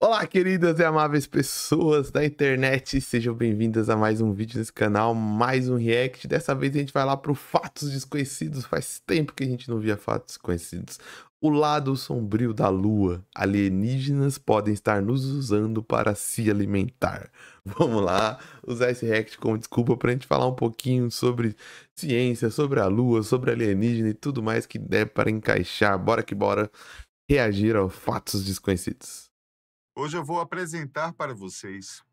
Olá, queridas e amáveis pessoas da internet, sejam bem-vindas a mais um vídeo nesse canal, mais um react. Dessa vez a gente vai lá pro Fatos Desconhecidos. Faz tempo que a gente não via Fatos Desconhecidos. O lado sombrio da lua. Alienígenas podem estar nos usando para se alimentar. Vamos lá, usar esse react como desculpa pra gente falar um pouquinho sobre ciência, sobre a lua, sobre alienígena e tudo mais que der para encaixar. Bora que bora reagir aos Fatos Desconhecidos. Hoje eu vou apresentar para vocês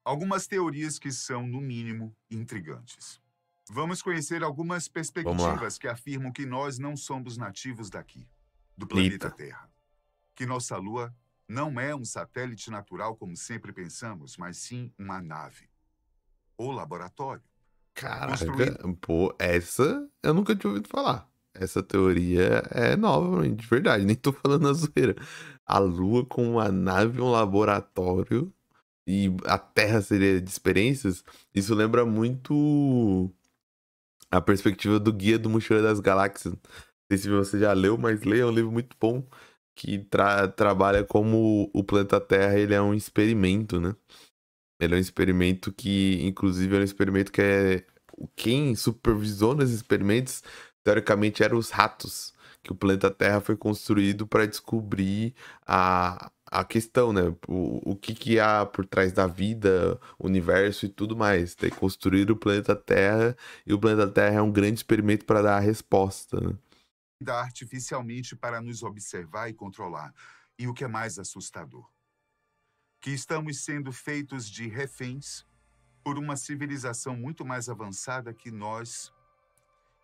algumas teorias que são, no mínimo, intrigantes. Vamos conhecer algumas perspectivas que afirmam que nós não somos nativos daqui, do planeta Terra. Que nossa Lua não é um satélite natural como sempre pensamos, mas sim uma nave. Ou laboratório. Caraca, pô, essa eu nunca tinha ouvido falar. Essa teoria é nova, de verdade, nem tô falando a zoeira. A Lua com uma nave, um laboratório e a Terra seria de experiências. Isso lembra muito a perspectiva do Guia do Mochileiro das Galáxias. Não sei se você já leu, mas leia, é um livro muito bom que trabalha como o planeta Terra ele é um experimento, né? Ele é um experimento que, inclusive, é um experimento que quem supervisou nesses experimentos, teoricamente, eram os ratos. Que o planeta Terra foi construído para descobrir a questão, né? O que há por trás da vida, o universo e tudo mais. Tem construído o planeta Terra e o planeta Terra é um grande experimento para dar a resposta, né? Artificialmente para nos observar e controlar. E o que é mais assustador? Que estamos sendo feitos de reféns por uma civilização muito mais avançada que nós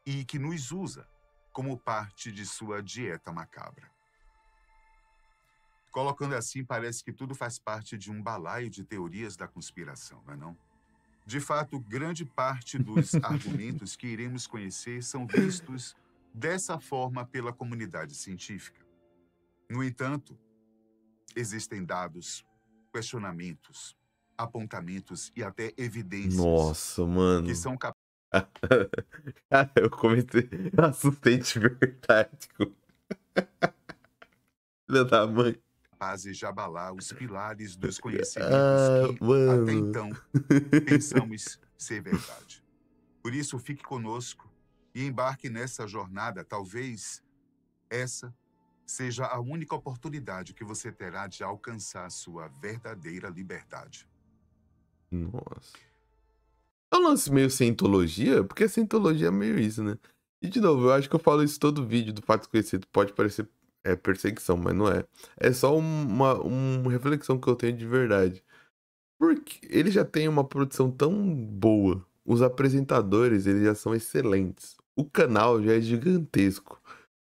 e que nos usa como parte de sua dieta macabra. Colocando assim, parece que tudo faz parte de um balaio de teorias da conspiração, não é não? De fato, grande parte dos argumentos que iremos conhecer são vistos dessa forma pela comunidade científica. No entanto, existem dados, questionamentos, apontamentos e até evidências. Nossa, mano. Que são capazes. Cara, eu comecei. Eu assustei de verdade. Filha da mãe. Capazes de abalar os pilares dos conhecimentos que, mano. até então, pensamos ser verdade. Por isso, fique conosco e embarque nessa jornada. Talvez essa seja a única oportunidade que você terá de alcançar sua verdadeira liberdade. Nossa. É um lance meio cientologia, porque a cientologia é meio isso, né? E de novo, eu acho que eu falo isso todo vídeo do Fato Desconhecido. Pode parecer perseguição, mas não é. É só uma reflexão que eu tenho de verdade. Porque ele já tem uma produção tão boa. Os apresentadores, eles já são excelentes. O canal já é gigantesco.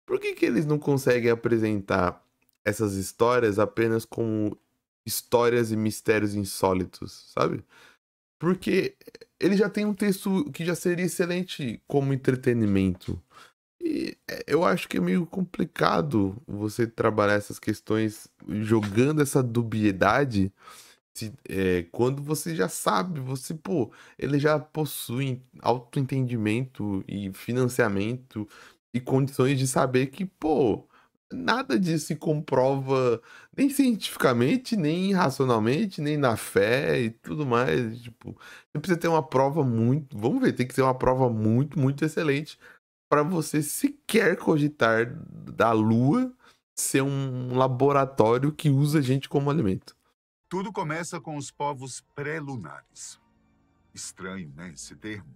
Por que eles não conseguem apresentar essas histórias apenas como histórias e mistérios insólitos, sabe? Porque ele já tem um texto que já seria excelente como entretenimento. E eu acho que é meio complicado você trabalhar essas questões jogando essa dubiedade quando você já sabe, pô, ele já possui autoentendimento e financiamento e condições de saber que, pô, nada disso se comprova nem cientificamente, nem racionalmente, nem na fé e tudo mais. Tipo, você precisa ter uma prova muito. Vamos ver, tem que ser uma prova muito, muito excelente para você sequer cogitar da Lua ser um laboratório que usa a gente como alimento. Tudo começa com os povos pré-lunares. Estranho, né, esse termo?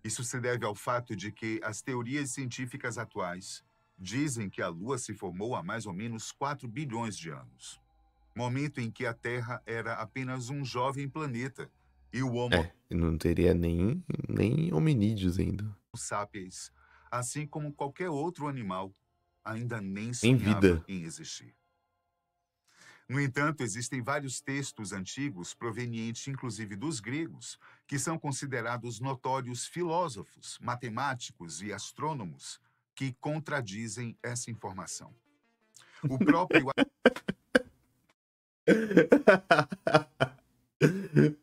Isso se deve ao fato de que as teorias científicas atuais dizem que a Lua se formou há mais ou menos 4 bilhões de anos. Momento em que a Terra era apenas um jovem planeta e o Homo Não teria nem hominídeos ainda. sapiens, assim como qualquer outro animal, ainda nem Em sonhava vida. em existir. No entanto, existem vários textos antigos, provenientes inclusive dos gregos, que são considerados notórios filósofos, matemáticos e astrônomos, que contradizem essa informação. O próprio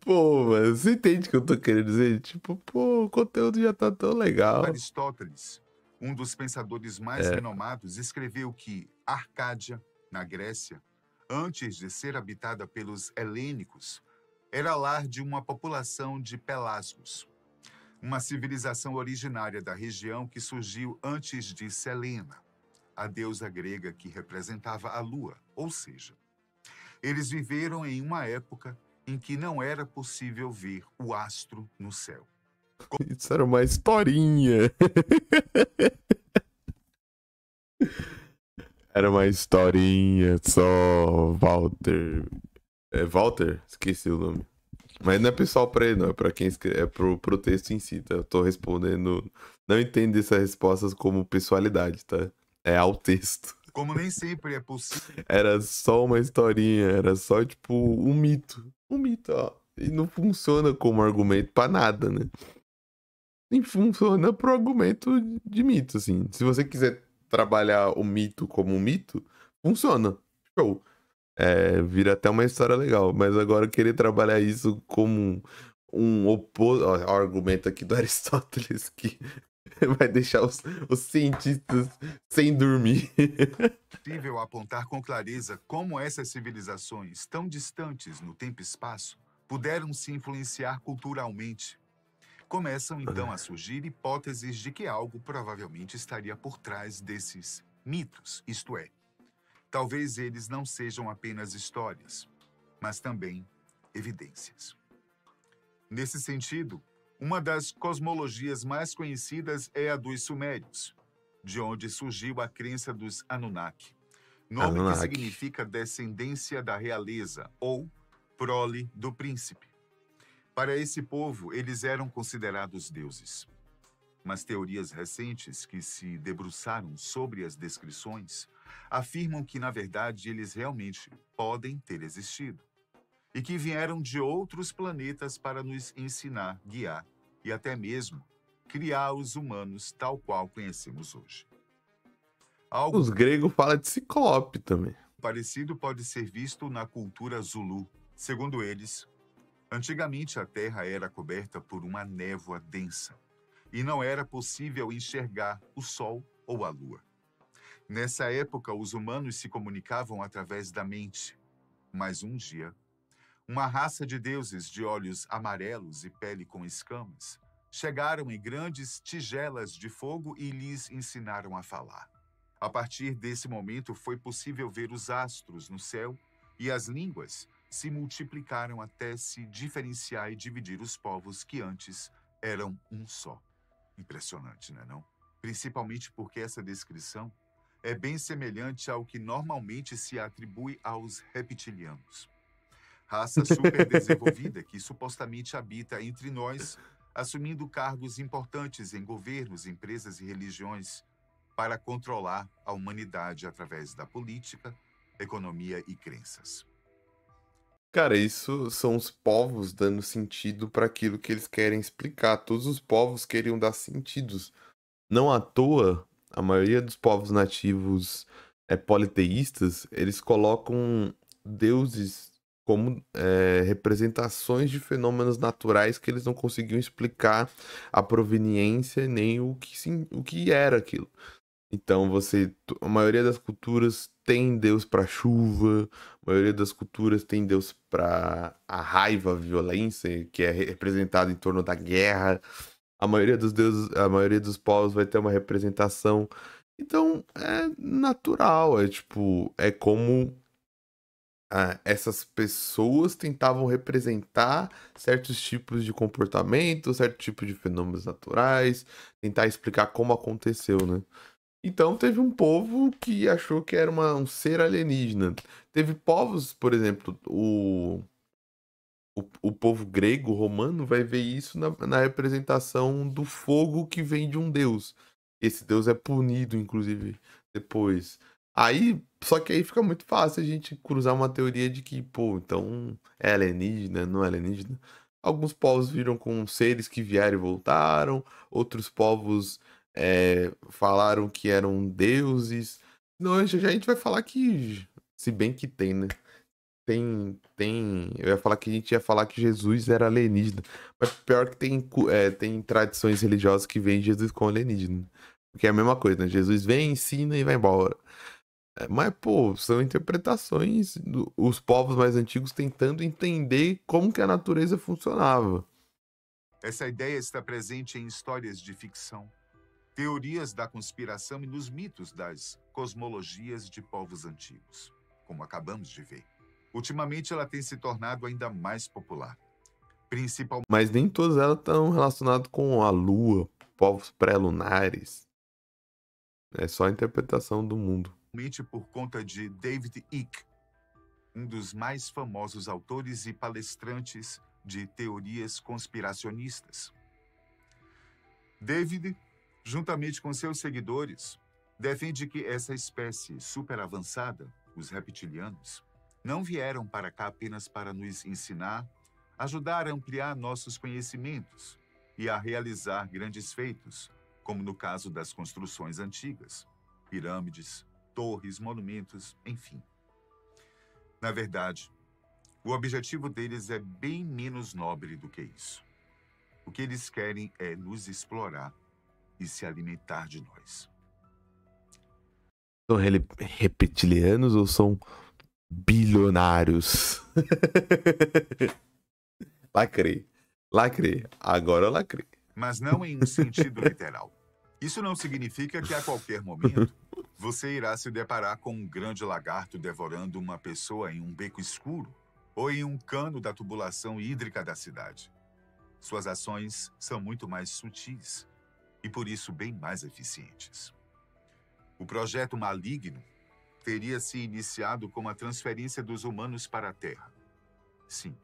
Pô, mano, você entende o que eu tô querendo dizer? Tipo, pô, o conteúdo já tá tão legal. Aristóteles, um dos pensadores mais renomados, escreveu que Arcádia, na Grécia, antes de ser habitada pelos helênicos, era lar de uma população de pelasgos, uma civilização originária da região que surgiu antes de Selena, a deusa grega que representava a lua, ou seja, eles viveram em uma época em que não era possível ver o astro no céu. Isso era uma historinha. Era uma historinha só, Walter. É Walter? Esqueci o nome. Mas não é pessoal pra ele, não. É pra quem escreve. É pro texto em si, tá? Eu tô respondendo. Não entendo essas respostas como pessoalidade, tá? É ao texto. Como nem sempre é possível. Era só uma historinha. Era só, tipo, um mito. Um mito, ó. E não funciona como argumento pra nada, né? Nem funciona pro argumento de mito, assim. Se você quiser trabalhar o mito como um mito, funciona. Show. Vira até uma história legal. Mas agora querer trabalhar isso como um oposto. Ó, o argumento aqui do Aristóteles que vai deixar os cientistas sem dormir. É possível apontar com clareza como essas civilizações, tão distantes no tempo e espaço, puderam se influenciar culturalmente. Começam então a surgir hipóteses de que algo provavelmente estaria por trás desses mitos, isto é, talvez eles não sejam apenas histórias, mas também evidências. Nesse sentido, uma das cosmologias mais conhecidas é a dos Sumérios, de onde surgiu a crença dos Anunnaki, nome que significa descendência da realeza ou prole do príncipe. Para esse povo, eles eram considerados deuses. Mas teorias recentes que se debruçaram sobre as descrições afirmam que, na verdade, eles realmente podem ter existido e que vieram de outros planetas para nos ensinar, guiar e até mesmo criar os humanos tal qual conhecemos hoje. Os gregos falam de ciclope também. Parecido pode ser visto na cultura Zulu. Segundo eles, antigamente a Terra era coberta por uma névoa densa e não era possível enxergar o Sol ou a Lua. Nessa época, os humanos se comunicavam através da mente. Mas um dia, uma raça de deuses de olhos amarelos e pele com escamas chegaram em grandes tigelas de fogo e lhes ensinaram a falar. A partir desse momento, foi possível ver os astros no céu e as línguas se multiplicaram até se diferenciar e dividir os povos que antes eram um só. Impressionante, né, não? Principalmente porque essa descrição é bem semelhante ao que normalmente se atribui aos reptilianos. Raça super desenvolvida que supostamente habita entre nós, assumindo cargos importantes em governos, empresas e religiões para controlar a humanidade através da política, economia e crenças. Cara, isso são os povos dando sentido para aquilo que eles querem explicar. Todos os povos queriam dar sentidos. Não à toa, a maioria dos povos nativos politeístas, eles colocam deuses como representações de fenômenos naturais que eles não conseguiam explicar a proveniência nem o que era aquilo. Então a maioria das culturas tem Deus para chuva, a maioria das culturas tem Deus para a raiva, a violência, que é representado em torno da guerra. A maioria dos deuses, a maioria dos povos vai ter uma representação. Então é natural, é como essas pessoas tentavam representar certos tipos de comportamento, certo tipo de fenômenos naturais, tentar explicar como aconteceu, né? Então teve um povo que achou que era um ser alienígena. Teve povos, por exemplo, o povo grego, romano, vai ver isso na representação do fogo que vem de um deus. Esse deus é punido, inclusive, depois. Só que aí fica muito fácil a gente cruzar uma teoria de que, pô, então é alienígena, não é alienígena. Alguns povos viram com seres que vieram e voltaram, outros povos falaram que eram deuses. Não, a gente vai falar que, se bem que tem, né? Eu ia falar que a gente ia falar que Jesus era alienígena. Mas pior que tem tradições religiosas que veem Jesus como alienígena. Porque é a mesma coisa, né? Jesus vem, ensina e vai embora. Mas, pô, são interpretações dos povos mais antigos tentando entender como que a natureza funcionava. Essa ideia está presente em histórias de ficção, teorias da conspiração e nos mitos das cosmologias de povos antigos, como acabamos de ver. Ultimamente, ela tem se tornado ainda mais popular, principalmente Mas nem todas elas estão relacionadas com a Lua, povos pré-lunares. É só a interpretação do mundo. por conta de David Icke, um dos mais famosos autores e palestrantes de teorias conspiracionistas. David, juntamente com seus seguidores, defende que essa espécie superavançada, os reptilianos, não vieram para cá apenas para nos ensinar, ajudar a ampliar nossos conhecimentos e a realizar grandes feitos, como no caso das construções antigas, pirâmides, torres, monumentos, enfim. Na verdade, o objetivo deles é bem menos nobre do que isso. O que eles querem é nos explorar e se alimentar de nós. São reptilianos ou são bilionários? Lacrei. Lacrei. Agora eu lacrei. Mas não em um sentido literal. Isso não significa que a qualquer momento você irá se deparar com um grande lagarto devorando uma pessoa em um beco escuro ou em um cano da tubulação hídrica da cidade. Suas ações são muito mais sutis e, por isso, bem mais eficientes. O projeto Maligno teria se iniciado com a transferência dos humanos para a Terra. Sim,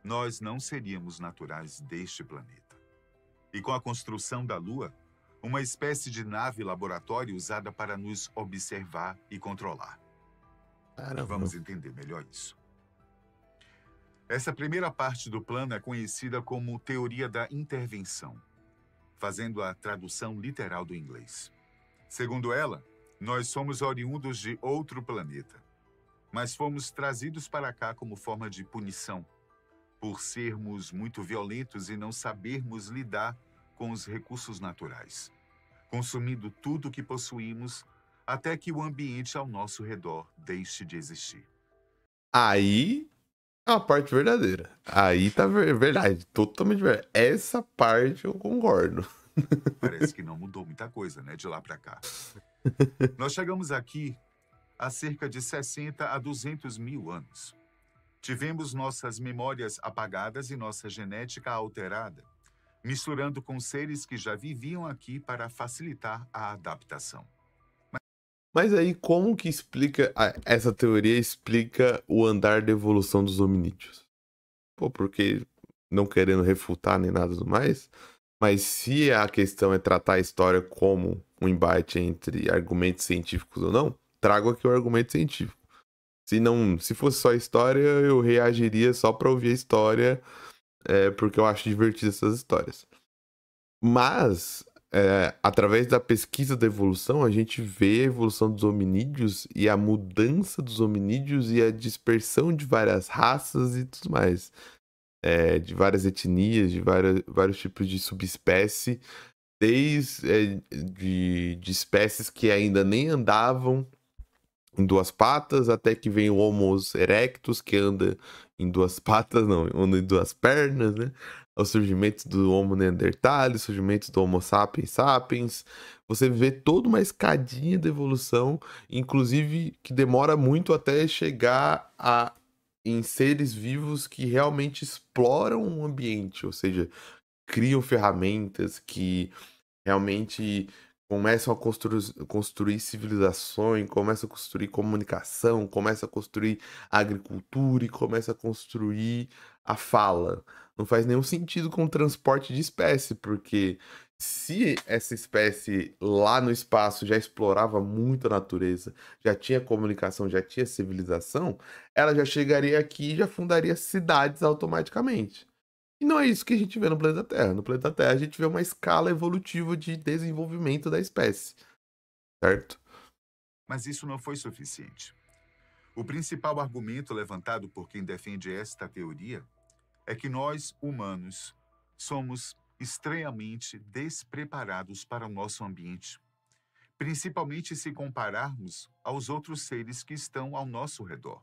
nós não seríamos naturais deste planeta. E com a construção da Lua, uma espécie de nave laboratório usada para nos observar e controlar. Caramba. Vamos entender melhor isso. Essa primeira parte do plano é conhecida como teoria da intervenção, fazendo a tradução literal do inglês. Segundo ela, nós somos oriundos de outro planeta, mas fomos trazidos para cá como forma de punição, por sermos muito violentos e não sabermos lidar com os recursos naturais, consumindo tudo o que possuímos até que o ambiente ao nosso redor deixe de existir. Aí é a parte verdadeira. Aí tá verdade, totalmente verdade. Essa parte eu concordo. Parece que não mudou muita coisa, né, de lá para cá. Nós chegamos aqui há cerca de 60 a 200 mil anos. Tivemos nossas memórias apagadas e nossa genética alterada, misturando com seres que já viviam aqui para facilitar a adaptação. Mas aí como que explica, essa teoria explica o andar da evolução dos hominídeos? Pô, porque não querendo refutar nem nada do mais, mas se a questão é tratar a história como um embate entre argumentos científicos ou não, trago aqui o argumento científico. Se fosse só história, eu reagiria só pra ouvir a história, porque eu acho divertido essas histórias. Mas, através da pesquisa da evolução, a gente vê a evolução dos hominídeos e a mudança dos hominídeos e a dispersão de várias raças e tudo mais. De várias etnias, de vários tipos de subespécie, desde de espécies que ainda nem andavam em duas patas, até que vem o Homo erectus, que anda em duas patas, não, anda em duas pernas, né? O surgimento do Homo neanderthalis, o surgimento do Homo sapiens sapiens. Você vê toda uma escadinha de evolução, inclusive que demora muito até chegar em seres vivos que realmente exploram o ambiente, ou seja, criam ferramentas que realmente começam a construir civilizações, começam a construir comunicação, começam a construir agricultura e começam a construir a fala. Não faz nenhum sentido com o transporte de espécie, porque se essa espécie lá no espaço já explorava muito a natureza, já tinha comunicação, já tinha civilização, ela já chegaria aqui e já fundaria cidades automaticamente. E não é isso que a gente vê no planeta Terra. No planeta Terra, a gente vê uma escala evolutiva de desenvolvimento da espécie, certo? Mas isso não foi suficiente. O principal argumento levantado por quem defende esta teoria é que nós, humanos, somos estranhamente despreparados para o nosso ambiente, principalmente se compararmos aos outros seres que estão ao nosso redor.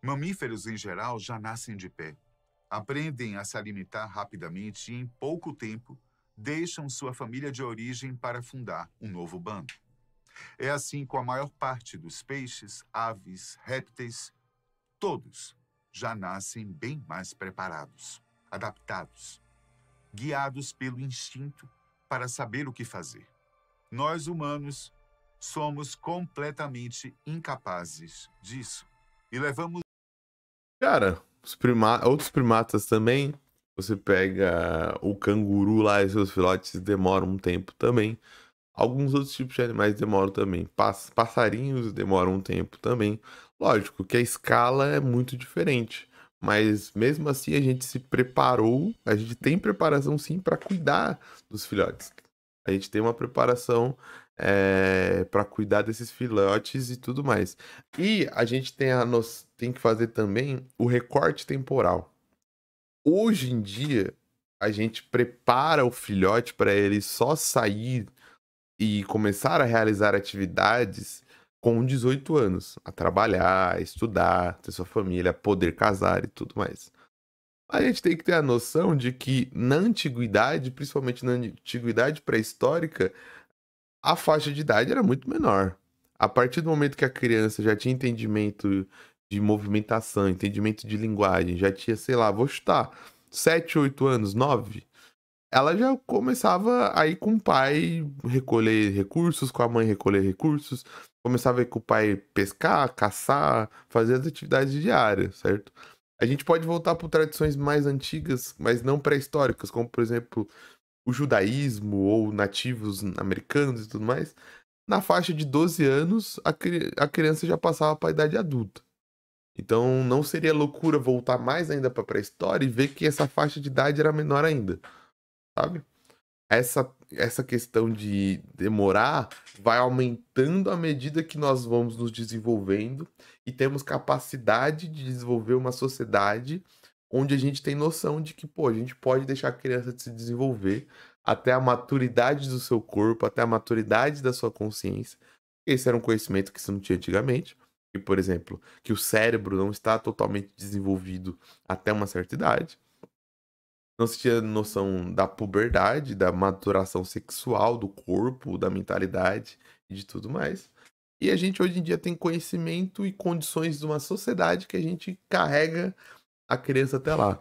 Mamíferos, em geral, já nascem de pé, aprendem a se alimentar rapidamente e, em pouco tempo, deixam sua família de origem para fundar um novo bando. É assim com a maior parte dos peixes, aves, répteis. Todos já nascem bem mais preparados, adaptados, guiados pelo instinto para saber o que fazer. Nós, humanos, somos completamente incapazes disso e levamos... Cara, outros primatas também. Você pega o canguru lá e seus filhotes demoram um tempo também. Alguns outros tipos de animais demoram também. Passarinhos demoram um tempo também. Lógico que a escala é muito diferente. Mas mesmo assim a gente se preparou. A gente tem preparação sim para cuidar dos filhotes. A gente tem uma preparação para cuidar desses filhotes e tudo mais. E a gente tem que fazer também o recorte temporal. Hoje em dia, a gente prepara o filhote para ele só sair e começar a realizar atividades com 18 anos, a trabalhar, a estudar, ter sua família, poder casar e tudo mais. A gente tem que ter a noção de que na antiguidade, principalmente na antiguidade pré-histórica, a faixa de idade era muito menor. A partir do momento que a criança já tinha entendimento de movimentação, entendimento de linguagem, já tinha, sei lá, vou chutar, 7, 8 anos, 9, ela já começava a ir com o pai recolher recursos, com a mãe recolher recursos, começava a ir com o pai pescar, caçar, fazer as atividades diárias, certo? A gente pode voltar para tradições mais antigas, mas não pré-históricas, como por exemplo o judaísmo ou nativos americanos e tudo mais. Na faixa de 12 anos, a criança já passava para a idade adulta. Então não seria loucura voltar mais ainda para a pré-história e ver que essa faixa de idade era menor ainda, sabe? Essa questão de demorar vai aumentando à medida que nós vamos nos desenvolvendo e temos capacidade de desenvolver uma sociedade onde a gente tem noção de que, pô, a gente pode deixar a criança de se desenvolver até a maturidade do seu corpo, até a maturidade da sua consciência. Esse era um conhecimento que se não tinha antigamente. E, por exemplo, que o cérebro não está totalmente desenvolvido até uma certa idade. Não se tinha noção da puberdade, da maturação sexual do corpo, da mentalidade e de tudo mais. E a gente hoje em dia tem conhecimento e condições de uma sociedade que a gente carrega a criança até lá.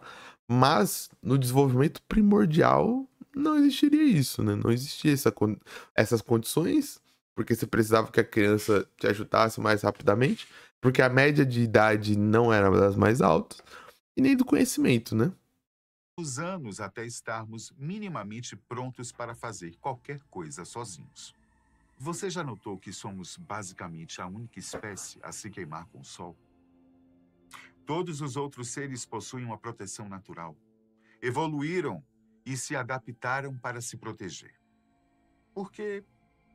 Mas no desenvolvimento primordial não existiria isso, né? Não existia essas condições, porque você precisava que a criança te ajudasse mais rapidamente, porque a média de idade não era das mais altas, e nem do conhecimento, né? Os anos até estarmos minimamente prontos para fazer qualquer coisa sozinhos. Você já notou que somos basicamente a única espécie a se queimar com o sol? Todos os outros seres possuem uma proteção natural. Evoluíram e se adaptaram para se proteger. Porque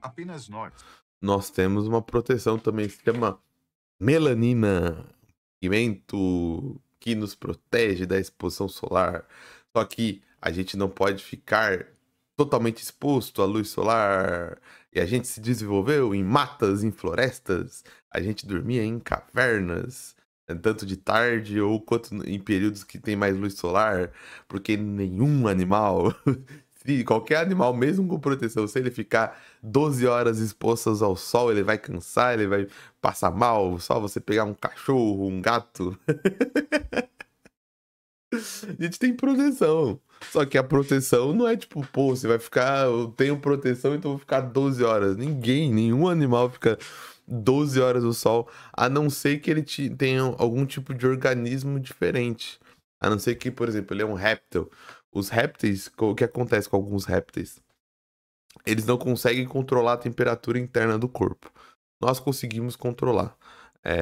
apenas nós... Nós temos uma proteção também que se chama melanina, pigmento que nos protege da exposição solar. Só que a gente não pode ficar totalmente exposto à luz solar. E a gente se desenvolveu em matas, em florestas. A gente dormia em cavernas, tanto de tarde ou quanto em períodos que tem mais luz solar, porque nenhum animal, se qualquer animal, mesmo com proteção, se ele ficar 12 horas expostos ao sol, ele vai cansar, ele vai passar mal. Só você pegar um cachorro, um gato. A gente tem proteção. Só que a proteção não é tipo, pô, você vai ficar. Eu tenho proteção, então eu vou ficar 12 horas. Nenhum animal fica 12 horas no sol, a não ser que ele tenha algum tipo de organismo diferente. A não ser que, por exemplo, ele é um réptil. Os répteis, o que acontece com alguns répteis? Eles não conseguem controlar a temperatura interna do corpo. Nós conseguimos controlar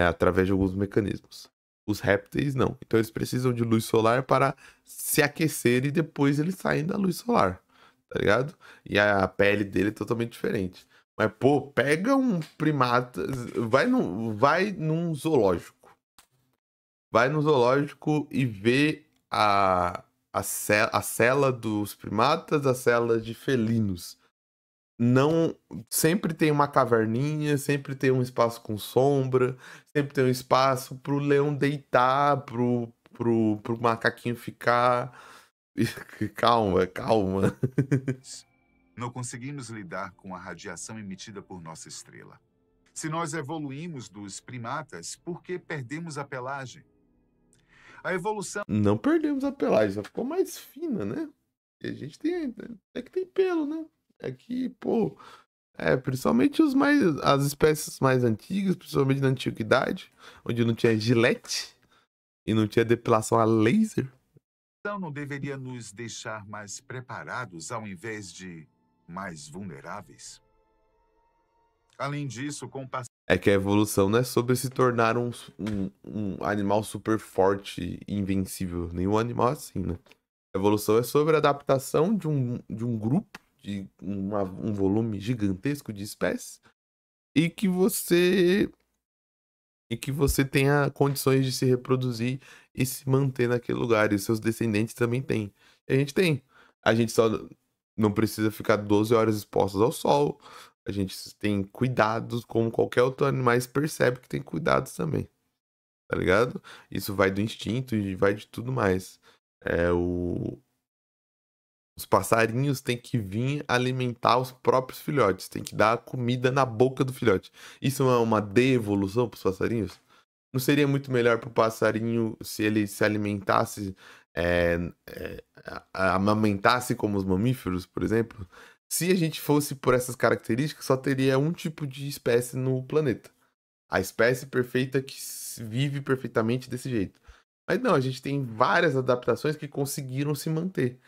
através de alguns mecanismos. Os répteis não. Então eles precisam de luz solar para se aquecer e depois eles saem da luz solar. Tá ligado? E a pele dele é totalmente diferente. Mas, pô, pega um primata. Vai num zoológico. Vai no zoológico e vê a cela dos primatas, a cela de felinos. não sempre tem uma caverninha, sempre tem um espaço com sombra, sempre tem um espaço pro leão deitar, pro macaquinho ficar. Calma, calma. Não conseguimos lidar com a radiação emitida por nossa estrela. Se nós evoluímos dos primatas, por que perdemos a pelagem? A evolução Não perdemos a pelagem, só ficou mais fina, né? E a gente tem. É que tem pelo, né? É que, pô. Principalmente as espécies mais antigas, principalmente na antiguidade, onde não tinha gilete e não tinha depilação a laser. não deveria nos deixar mais preparados ao invés de mais vulneráveis? Além disso, com o É que a evolução não é sobre se tornar um animal super forte e invencível. Nenhum animal é assim, né? A evolução é sobre a adaptação de um grupo, de um volume gigantesco de espécies, e que você tenha condições de se reproduzir e se manter naquele lugar. E os seus descendentes também têm. E a gente tem. A gente só não precisa ficar 12 horas expostos ao sol. A gente tem cuidados, como qualquer outro animal percebe que tem cuidados também. Tá ligado? Isso vai do instinto e vai de tudo mais. Os passarinhos têm que vir alimentar os próprios filhotes. Tem que dar comida na boca do filhote. Isso é uma devolução para os passarinhos? Não seria muito melhor para o passarinho se ele se alimentasse, é, amamentasse como os mamíferos, por exemplo? Se a gente fosse por essas características, só teria um tipo de espécie no planeta. A espécie perfeita que vive perfeitamente desse jeito. Mas não, a gente tem várias adaptações que conseguiram se manter.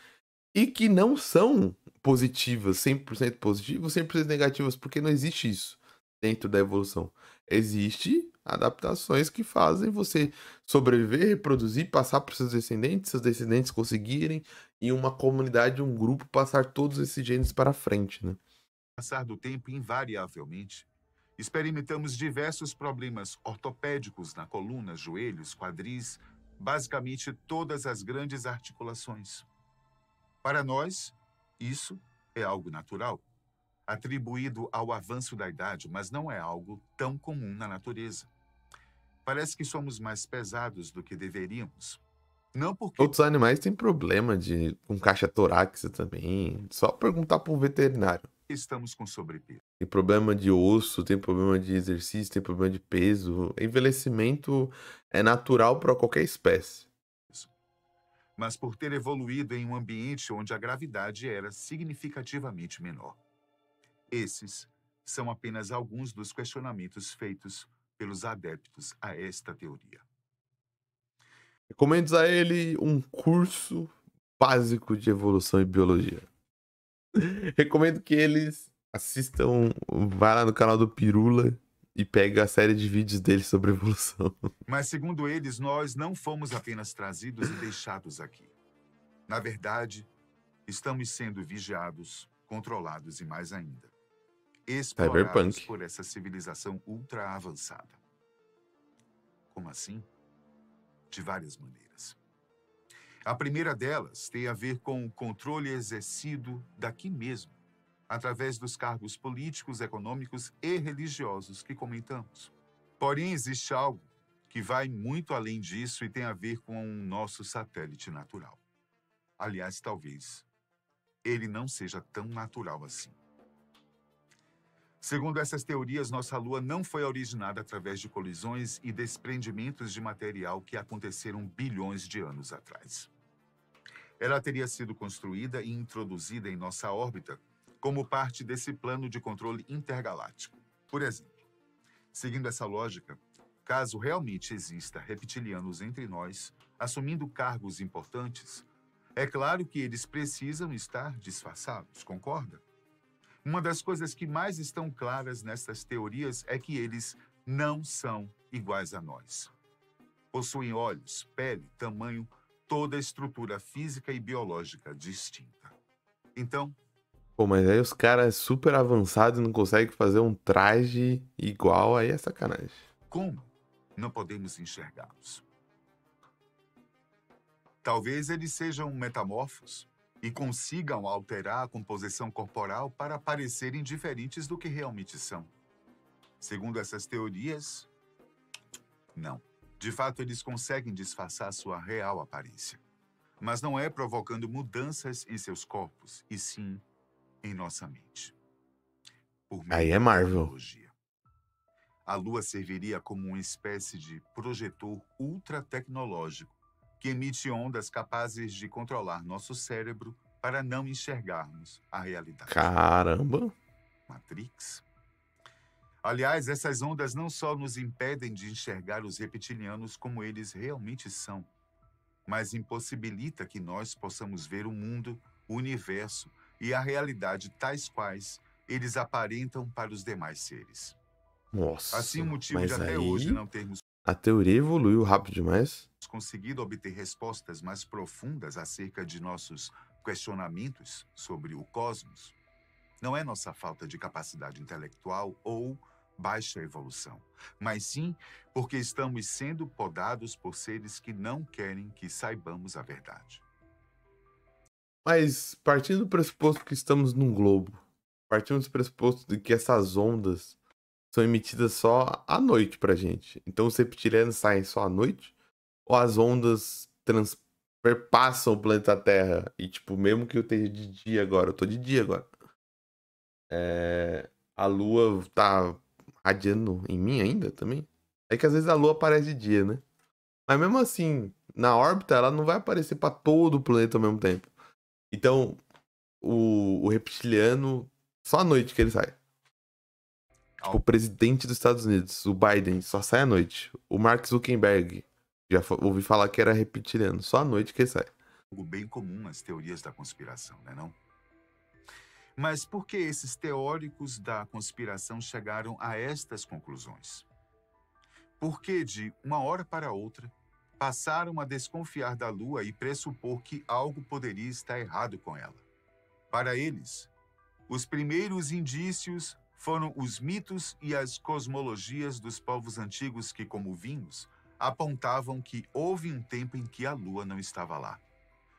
E que não são positivas, 100% positivas, 100% negativas, porque não existe isso dentro da evolução. Existe adaptações que fazem você sobreviver, reproduzir, passar para seus descendentes conseguirem, e uma comunidade, um grupo, passar todos esses genes para frente, né? passar do tempo, invariavelmente, experimentamos diversos problemas ortopédicos na coluna, joelhos, quadris, basicamente todas as grandes articulações. Para nós, isso é algo natural, atribuído ao avanço da idade, mas não é algo tão comum na natureza. Parece que somos mais pesados do que deveríamos. Não porque Outros animais têm problema com caixa torácica também. Só perguntar para um veterinário. estamos com sobrepeso, Tem problema de osso, tem problema de exercício, tem problema de peso. Envelhecimento é natural para qualquer espécie. mas por ter evoluído em um ambiente onde a gravidade era significativamente menor. Esses são apenas alguns dos questionamentos feitos pelos adeptos a esta teoria. Recomendo a ele um curso básico de evolução e biologia. Recomendo que eles assistam, vá lá no canal do Pirula e pegue a série de vídeos dele sobre evolução. Mas, segundo eles, nós não fomos apenas trazidos e deixados aqui. Na verdade, estamos sendo vigiados, controlados e, mais ainda, explorados Cyberpunk. por essa civilização ultra avançada. Como assim? De várias maneiras. A primeira delas tem a ver com o controle exercido daqui mesmo, através dos cargos políticos, econômicos e religiosos que comentamos. Porém, existe algo que vai muito além disso e tem a ver com o nosso satélite natural. Aliás, talvez ele não seja tão natural assim. Segundo essas teorias, nossa Lua não foi originada através de colisões e desprendimentos de material que aconteceram bilhões de anos atrás. Ela teria sido construída e introduzida em nossa órbita como parte desse plano de controle intergaláctico. Por exemplo, seguindo essa lógica, caso realmente exista reptilianos entre nós, assumindo cargos importantes, é claro que eles precisam estar disfarçados, concorda? Uma das coisas que mais estão claras nessas teorias é que eles não são iguais a nós. Possuem olhos, pele, tamanho, toda a estrutura física e biológica distinta. Então, Pô, mas aí os caras super avançados não conseguem fazer um traje igual, aí é sacanagem. como não podemos enxergá-los? Talvez eles sejam metamorfos, e consigam alterar a composição corporal para parecerem diferentes do que realmente são. Segundo essas teorias, não. De fato, eles conseguem disfarçar sua real aparência. Mas não é provocando mudanças em seus corpos, e sim em nossa mente. Por meio Aí é da Marvel. tecnologia. A Lua serviria como uma espécie de projetor ultra-tecnológico que emite ondas capazes de controlar nosso cérebro para não enxergarmos a realidade. Caramba. Matrix? Aliás, essas ondas não só nos impedem de enxergar os reptilianos como eles realmente são, mas impossibilita que nós possamos ver o mundo, o universo e a realidade tais quais eles aparentam para os demais seres. Nossa, Assim, o motivo de mas até hoje aí não termos a teoria evoluiu rápido demais. conseguido obter respostas mais profundas acerca de nossos questionamentos sobre o cosmos não é nossa falta de capacidade intelectual ou baixa evolução, mas sim porque estamos sendo podados por seres que não querem que saibamos a verdade. Mas partindo do pressuposto que estamos num globo, partindo do pressuposto de que essas ondas são emitidas só à noite pra gente. Então os reptilianos saem só à noite? Ou as ondas perpassam o planeta Terra? E tipo, mesmo que eu esteja de dia agora, eu tô de dia agora. A lua tá radiando em mim ainda também? É que às vezes a lua aparece de dia, né? Mas mesmo assim, na órbita, ela não vai aparecer pra todo o planeta ao mesmo tempo. Então, o reptiliano, só à noite que ele sai. Tipo, o presidente dos Estados Unidos, o Biden, só sai à noite. O Mark Zuckerberg, já ouvi falar que era reptiliano, só à noite que ele sai. Algo bem comum às teorias da conspiração, né, não? Mas por que esses teóricos da conspiração chegaram a estas conclusões? Porque, de uma hora para outra, passaram a desconfiar da Lua e pressupor que algo poderia estar errado com ela. Para eles, os primeiros indícios foram os mitos e as cosmologias dos povos antigos que, como vimos, apontavam que houve um tempo em que a Lua não estava lá.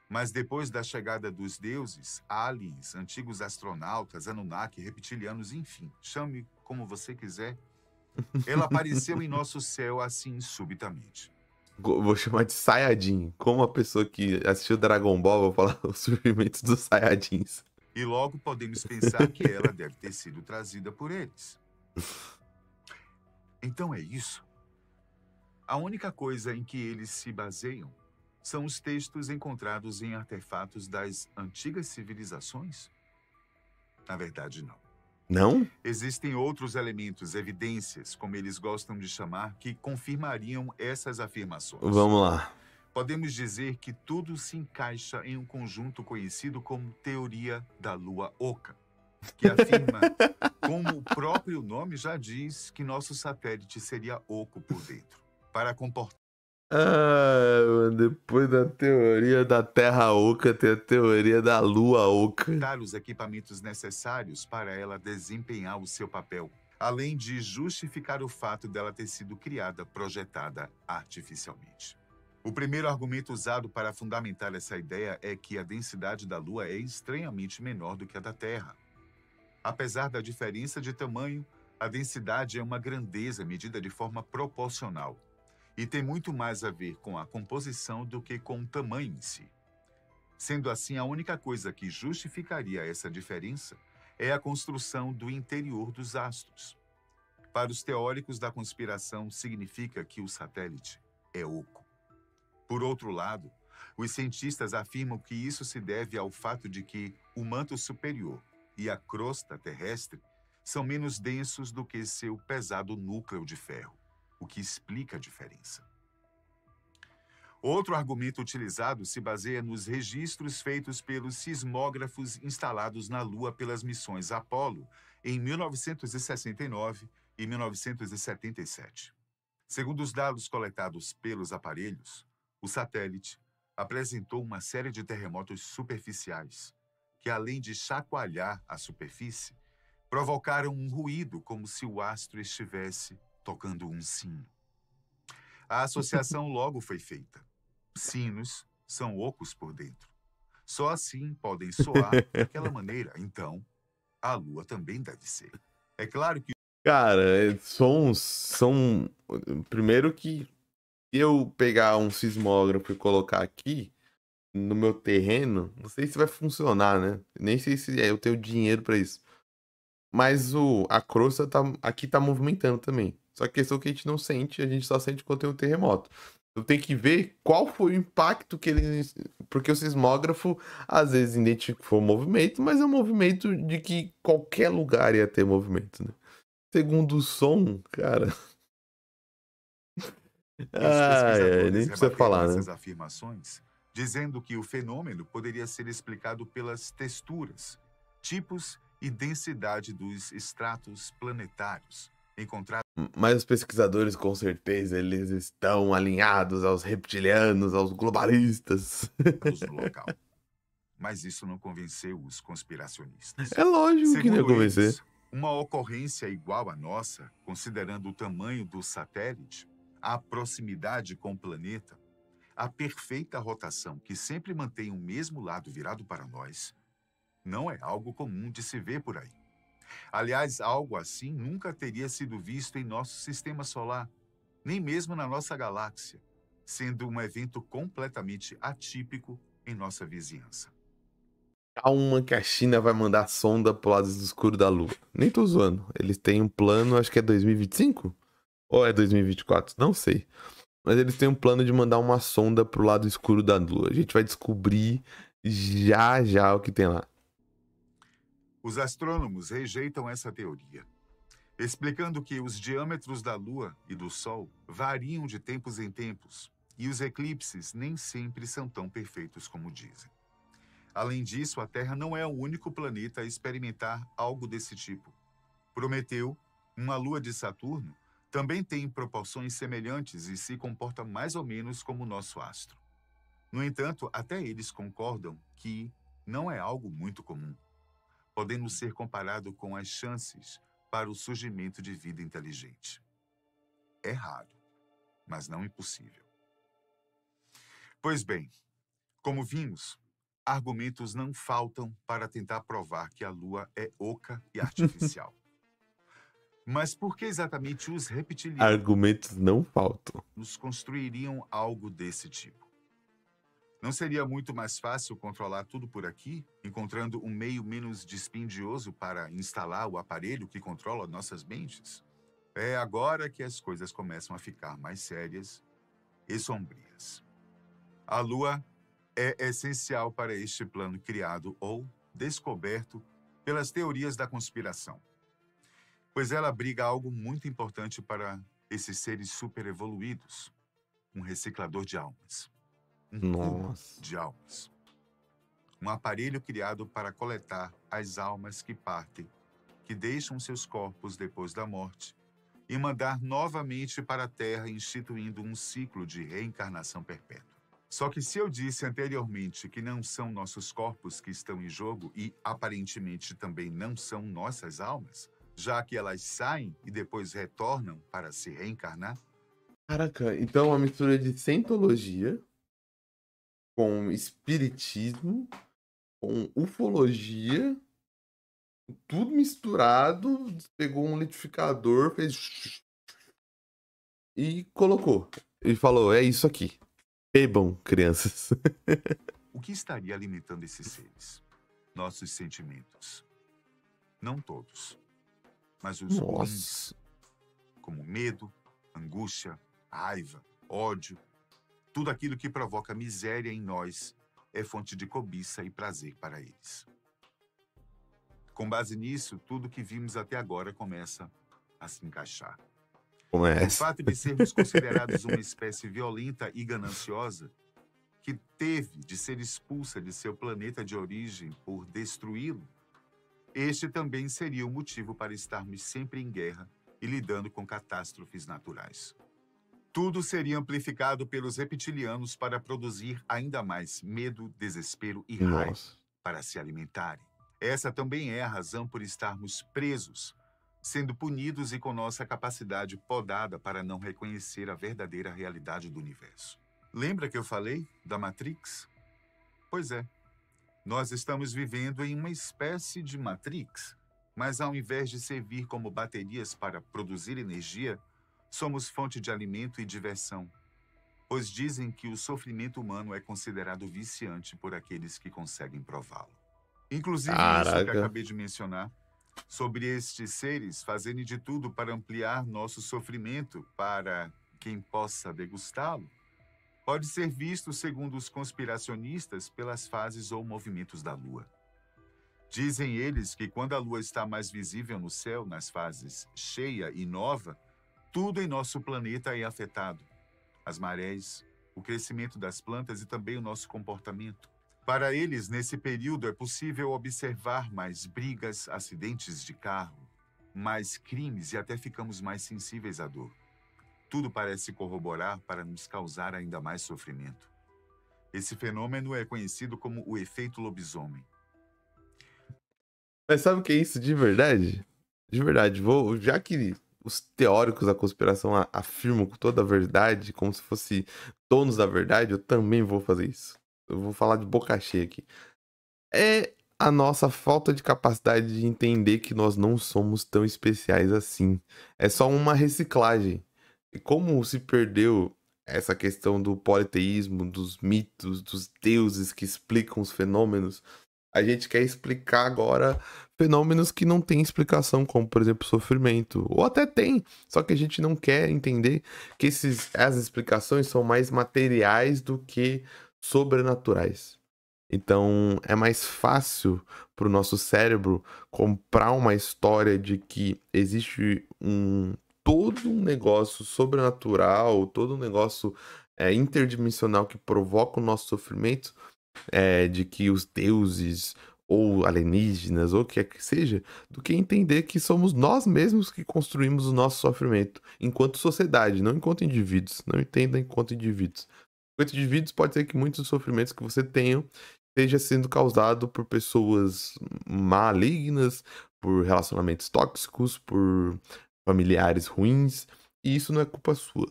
Mas depois da chegada dos deuses, aliens, antigos astronautas, Anunnaki, reptilianos, enfim, chame como você quiser, ela apareceu em nosso céu assim subitamente. Vou chamar de Saiyajin. Como a pessoa que assistiu Dragon Ball, vou falar o surgimento dos Saiyajins. E logo podemos pensar que ela deve ter sido trazida por eles. Então é isso. A única coisa em que eles se baseiam são os textos encontrados em artefatos das antigas civilizações? Na verdade, não. Não? Existem outros elementos, evidências, como eles gostam de chamar, que confirmariam essas afirmações. Vamos lá. Podemos dizer que tudo se encaixa em um conjunto conhecido como teoria da Lua Oca, que afirma, como o próprio nome já diz, que nosso satélite seria oco por dentro, para comportar Depois da teoria da Terra Oca, tem a teoria da Lua Oca. os equipamentos necessários para ela desempenhar o seu papel, além de justificar o fato dela ter sido criada, projetada artificialmente. O primeiro argumento usado para fundamentar essa ideia é que a densidade da Lua é estranhamente menor do que a da Terra. Apesar da diferença de tamanho, a densidade é uma grandeza medida de forma proporcional e tem muito mais a ver com a composição do que com o tamanho em si. Sendo assim, a única coisa que justificaria essa diferença é a construção do interior dos astros. Para os teóricos da conspiração, significa que o satélite é oco. Por outro lado, os cientistas afirmam que isso se deve ao fato de que o manto superior e a crosta terrestre são menos densos do que seu pesado núcleo de ferro, o que explica a diferença. Outro argumento utilizado se baseia nos registros feitos pelos sismógrafos instalados na Lua pelas missões Apollo em 1969 e 1977. Segundo os dados coletados pelos aparelhos, o satélite apresentou uma série de terremotos superficiais que, além de chacoalhar a superfície, provocaram um ruído como se o astro estivesse tocando um sino. A associação logo foi feita. Sinos são ocos por dentro. Só assim podem soar daquela maneira. Então, a Lua também deve ser. É claro que Cara, sons são. Primeiro que eu pegar um sismógrafo e colocar aqui no meu terreno, não sei se vai funcionar, né? Nem sei se eu tenho dinheiro pra isso. Mas a crosta aqui tá movimentando também. Só que a questão é que a gente não sente, a gente só sente quando tem um terremoto. Eu tenho que ver qual foi o impacto que eles. Porque o sismógrafo às vezes identificou o movimento, mas é um movimento de que qualquer lugar ia ter movimento, né? Segundo o som, cara. os Nem pesquisadores precisa rebateram falar, essas né? afirmações, dizendo que o fenômeno poderia ser explicado pelas texturas, tipos e densidade dos estratos planetários encontrados Mas os pesquisadores, com certeza, eles estão alinhados aos reptilianos, aos globalistas. no local. Mas isso não convenceu os conspiracionistas. É lógico que não ia Segundo convencer. eles, uma ocorrência igual à nossa, considerando o tamanho do satélite, a proximidade com o planeta, a perfeita rotação que sempre mantém o mesmo lado virado para nós, não é algo comum de se ver por aí. Aliás, algo assim nunca teria sido visto em nosso sistema solar, nem mesmo na nossa galáxia, sendo um evento completamente atípico em nossa vizinhança. Calma que a China vai mandar sonda pro lado escuro da Lua. Nem tô zoando. Eles têm um plano, acho que é 2025? Ou é 2024? Não sei. Mas eles têm um plano de mandar uma sonda pro lado escuro da Lua. A gente vai descobrir já já o que tem lá. Os astrônomos rejeitam essa teoria, explicando que os diâmetros da Lua e do Sol variam de tempos em tempos e os eclipses nem sempre são tão perfeitos como dizem. Além disso, a Terra não é o único planeta a experimentar algo desse tipo. Prometeu, uma lua de Saturno, também tem proporções semelhantes e se comporta mais ou menos como o nosso astro. No entanto, até eles concordam que não é algo muito comum, podendo ser comparado com as chances para o surgimento de vida inteligente. É raro, mas não impossível. Pois bem, como vimos, argumentos não faltam para tentar provar que a Lua é oca e artificial. Mas por que exatamente os reptilianos Argumentos não faltam. construiriam algo desse tipo? Não seria muito mais fácil controlar tudo por aqui, encontrando um meio menos dispendioso para instalar o aparelho que controla nossas mentes? É agora que as coisas começam a ficar mais sérias e sombrias. A Lua é essencial para este plano criado ou descoberto pelas teorias da conspiração, pois ela abriga algo muito importante para esses seres superevoluídos: um reciclador de almas, um cubo Nossa. de almas, um aparelho criado para coletar as almas que partem, que deixam seus corpos depois da morte, e mandar novamente para a Terra, instituindo um ciclo de reencarnação perpétua. Só que se eu disse anteriormente que não são nossos corpos que estão em jogo e aparentemente também não são nossas almas, já que elas saem e depois retornam para se reencarnar, Caraca, então é uma mistura de cientologia com espiritismo, com ufologia, tudo misturado, pegou um liquidificador, fez e colocou. Ele falou: é isso aqui. Bebam, crianças. o que estaria alimentando esses seres? Nossos sentimentos. Não todos, mas os ruins, Nossa. como medo, angústia, raiva, ódio. Tudo aquilo que provoca miséria em nós é fonte de cobiça e prazer para eles. Com base nisso, tudo que vimos até agora começa a se encaixar. O Começa. fato de sermos considerados uma espécie violenta e gananciosa, que teve de ser expulsa de seu planeta de origem por destruí-lo, este também seria o motivo para estarmos sempre em guerra e lidando com catástrofes naturais. Tudo seria amplificado pelos reptilianos para produzir ainda mais medo, desespero e raiva Nossa. para se alimentarem. Essa também é a razão por estarmos presos, sendo punidos e com nossa capacidade podada para não reconhecer a verdadeira realidade do universo. Lembra que eu falei da Matrix? Pois é. Nós estamos vivendo em uma espécie de Matrix, mas ao invés de servir como baterias para produzir energia, somos fonte de alimento e diversão, pois dizem que o sofrimento humano é considerado viciante por aqueles que conseguem prová-lo. Inclusive isso que Caraca. acabei de mencionar, sobre estes seres fazerem de tudo para ampliar nosso sofrimento para quem possa degustá-lo, pode ser visto, segundo os conspiracionistas, pelas fases ou movimentos da Lua. Dizem eles que quando a Lua está mais visível no céu, nas fases cheia e nova, tudo em nosso planeta é afetado. As marés, o crescimento das plantas e também o nosso comportamento. Para eles, nesse período, é possível observar mais brigas, acidentes de carro, mais crimes e até ficamos mais sensíveis à dor. Tudo parece corroborar para nos causar ainda mais sofrimento. Esse fenômeno é conhecido como o efeito lobisomem. Mas sabe o que é isso de verdade? De verdade, já que os teóricos da conspiração afirmam com toda a verdade, como se fosse donos da verdade, eu também vou fazer isso. Eu vou falar de boca cheia aqui. É a nossa falta de capacidade de entender que nós não somos tão especiais assim. É só uma reciclagem. E como se perdeu essa questão do politeísmo, dos mitos, dos deuses que explicam os fenômenos, a gente quer explicar agora fenômenos que não têm explicação, como por exemplo sofrimento. Ou até tem, só que a gente não quer entender que as explicações são mais materiais do que sobrenaturais. Então é mais fácil para o nosso cérebro comprar uma história de que existe todo um negócio sobrenatural, todo um negócio interdimensional que provoca o nosso sofrimento, de que os deuses ou alienígenas ou o que quer que seja, do que entender que somos nós mesmos que construímos o nosso sofrimento enquanto sociedade, não enquanto indivíduos. Não entenda enquanto indivíduos. Enquanto indivíduos, pode ser que muitos dos sofrimentos que você tenha esteja sendo causado por pessoas malignas, por relacionamentos tóxicos, por familiares ruins, e isso não é culpa sua.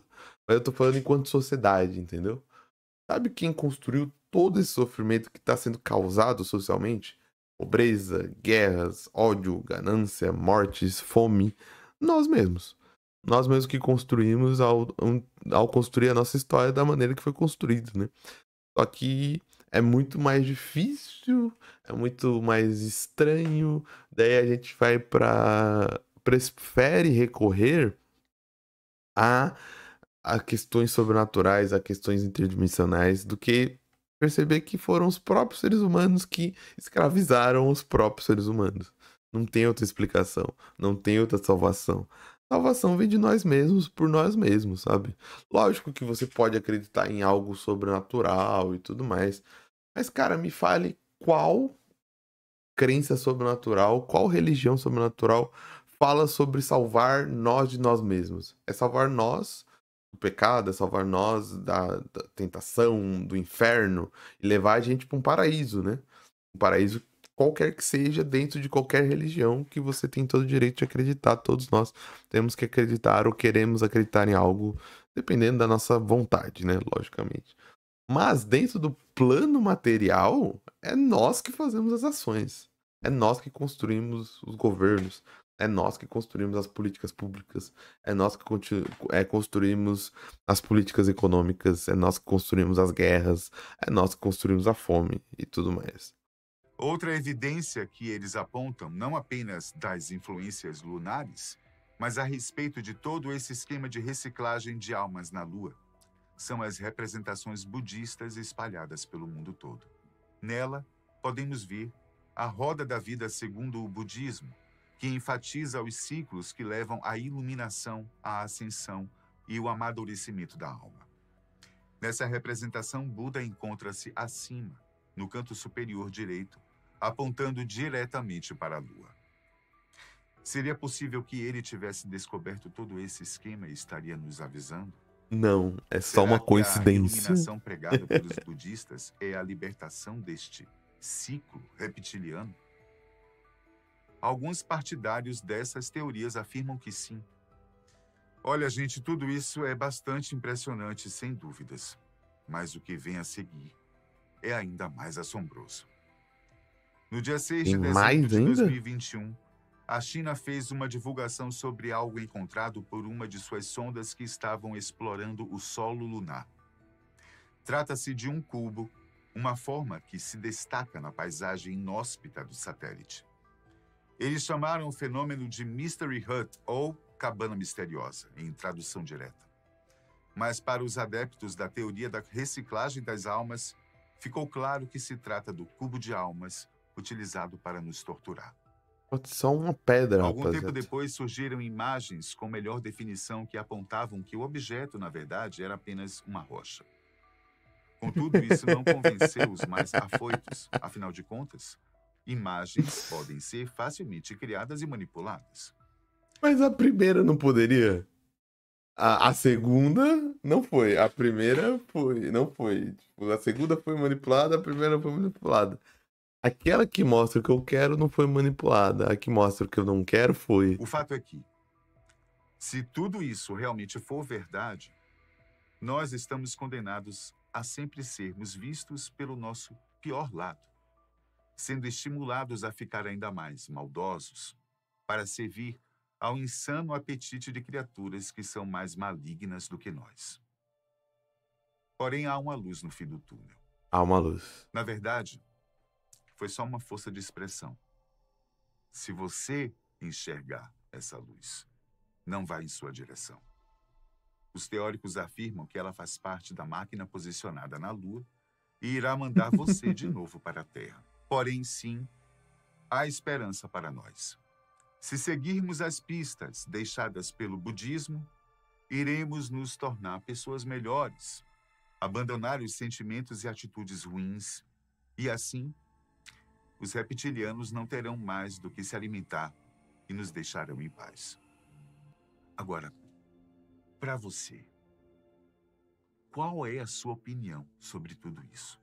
Mas eu tô falando enquanto sociedade, entendeu? Sabe quem construiu todo esse sofrimento que está sendo causado socialmente? Pobreza, guerras, ódio, ganância, mortes, fome. Nós mesmos. Nós mesmos que construímos ao construir a nossa história da maneira que foi construída, né? Só que é muito mais difícil, é muito mais estranho. Daí a gente vai prefere recorrer a questões sobrenaturais, a questões interdimensionais, do que perceber que foram os próprios seres humanos que escravizaram os próprios seres humanos. Não tem outra explicação, não tem outra salvação. Salvação vem de nós mesmos, por nós mesmos, sabe? Lógico que você pode acreditar em algo sobrenatural e tudo mais, mas, cara, me fale qual crença sobrenatural, qual religião sobrenatural fala sobre salvar nós de nós mesmos. É salvar nós do pecado, é salvar nós da tentação, do inferno, e levar a gente para um paraíso, né? Um paraíso qualquer que seja, dentro de qualquer religião que você tem todo o direito de acreditar. Todos nós temos que acreditar ou queremos acreditar em algo, dependendo da nossa vontade, né? Logicamente. Mas dentro do plano material, é nós que fazemos as ações. É nós que construímos os governos. É nós que construímos as políticas públicas. É nós que construímos as políticas econômicas. É nós que construímos as guerras. É nós que construímos a fome e tudo mais. Outra evidência que eles apontam, não apenas das influências lunares, mas a respeito de todo esse esquema de reciclagem de almas na Lua, são as representações budistas espalhadas pelo mundo todo. Nela, podemos ver a roda da vida segundo o budismo, que enfatiza os ciclos que levam à iluminação, à ascensão e o amadurecimento da alma. Nessa representação, Buda encontra-se acima, no canto superior direito, apontando diretamente para a Lua. Seria possível que ele tivesse descoberto todo esse esquema e estaria nos avisando? Não, é só Será uma que a coincidência. iluminação pregada pelos budistas é a libertação deste ciclo reptiliano? Alguns partidários dessas teorias afirmam que sim. Olha, gente, tudo isso é bastante impressionante, sem dúvidas. Mas o que vem a seguir é ainda mais assombroso. No dia 6 Tem de dezembro mais de ainda? 2021, a China fez uma divulgação sobre algo encontrado por uma de suas sondas que estavam explorando o solo lunar. Trata-se de um cubo, uma forma que se destaca na paisagem inóspita do satélite. Eles chamaram o fenômeno de Mystery Hut, ou cabana misteriosa, em tradução direta. Mas para os adeptos da teoria da reciclagem das almas, ficou claro que se trata do cubo de almas utilizado para nos torturar. Pode ser só uma pedra, Algum tempo rapaziada. depois surgiram imagens com melhor definição que apontavam que o objeto, na verdade, era apenas uma rocha. Contudo, isso não convenceu os mais afoitos. Afinal de contas, imagens podem ser facilmente criadas e manipuladas. Mas a primeira não poderia? A segunda não foi. A primeira foi. Não foi. Tipo, a segunda foi manipulada, a primeira foi manipulada. Aquela que mostra o que eu quero não foi manipulada. A que mostra o que eu não quero foi. O fato é que, se tudo isso realmente for verdade, nós estamos condenados a sempre sermos vistos pelo nosso pior lado, sendo estimulados a ficar ainda mais maldosos para servir ao insano apetite de criaturas que são mais malignas do que nós. Porém, há uma luz no fim do túnel. Há uma luz. Na verdade, foi só uma força de expressão. Se você enxergar essa luz, não vai em sua direção. Os teóricos afirmam que ela faz parte da máquina posicionada na Lua e irá mandar você de novo para a Terra. Porém, sim, há esperança para nós. Se seguirmos as pistas deixadas pelo budismo, iremos nos tornar pessoas melhores, abandonar os sentimentos e atitudes ruins, e assim, os reptilianos não terão mais do que se alimentar e nos deixarão em paz. Agora, para você, qual é a sua opinião sobre tudo isso?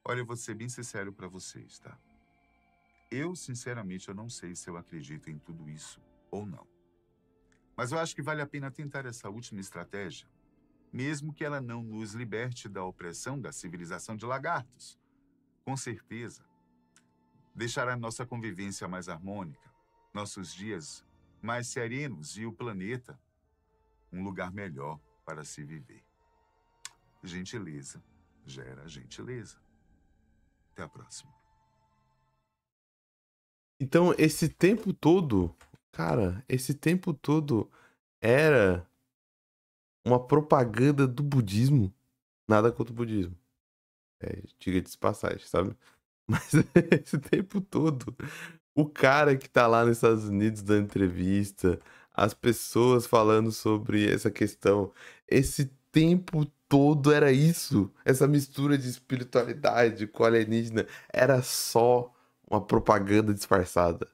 Olha, eu vou ser bem sincero para vocês, tá? Eu, sinceramente, eu não sei se eu acredito em tudo isso ou não. Mas eu acho que vale a pena tentar essa última estratégia, mesmo que ela não nos liberte da opressão da civilização de lagartos. Com certeza, deixará nossa convivência mais harmônica, nossos dias mais serenos e o planeta um lugar melhor para se viver. Gentileza gera gentileza. Até a próxima. Então, esse tempo todo, cara, esse tempo todo era uma propaganda do budismo. Nada contra o budismo. Diga de passagem, sabe? Mas esse tempo todo, o cara que tá lá nos Estados Unidos dando entrevista, as pessoas falando sobre essa questão, esse tempo todo era isso. Essa mistura de espiritualidade com alienígena era só uma propaganda disfarçada.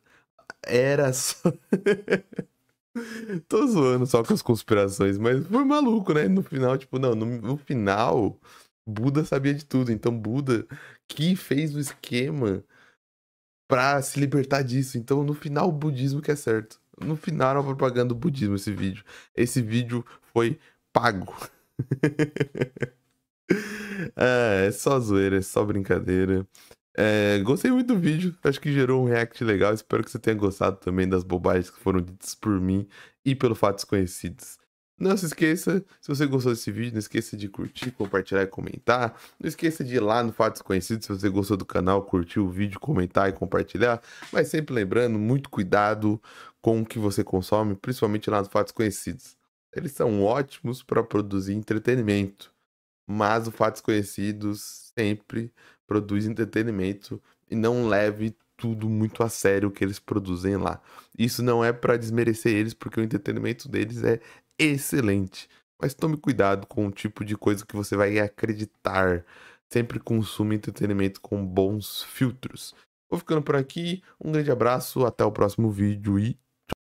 Era só. Tô zoando só com as conspirações, mas foi maluco, né? No final, tipo, não, no final, Buda sabia de tudo. Então, Buda que fez o esquema pra se libertar disso. Então, no final, o budismo que é certo. No final, era uma propaganda do budismo esse vídeo. Esse vídeo foi pago. É só zoeira, é só brincadeira. Gostei muito do vídeo, acho que gerou um react legal. Espero que você tenha gostado também das bobagens que foram ditas por mim e pelo Fatos Conhecidos. Não se esqueça, se você gostou desse vídeo, não esqueça de curtir, compartilhar e comentar. Não esqueça de ir lá no Fatos Conhecidos, se você gostou do canal, curtir o vídeo, comentar e compartilhar. Mas sempre lembrando, muito cuidado com o que você consome, principalmente lá no Fatos Conhecidos. Eles são ótimos para produzir entretenimento, mas o Fatos Conhecidos sempre produz entretenimento e não leve tudo muito a sério que eles produzem lá. Isso não é para desmerecer eles, porque o entretenimento deles é excelente. Mas tome cuidado com o tipo de coisa que você vai acreditar. Sempre consuma entretenimento com bons filtros. Vou ficando por aqui. Um grande abraço, até o próximo vídeo e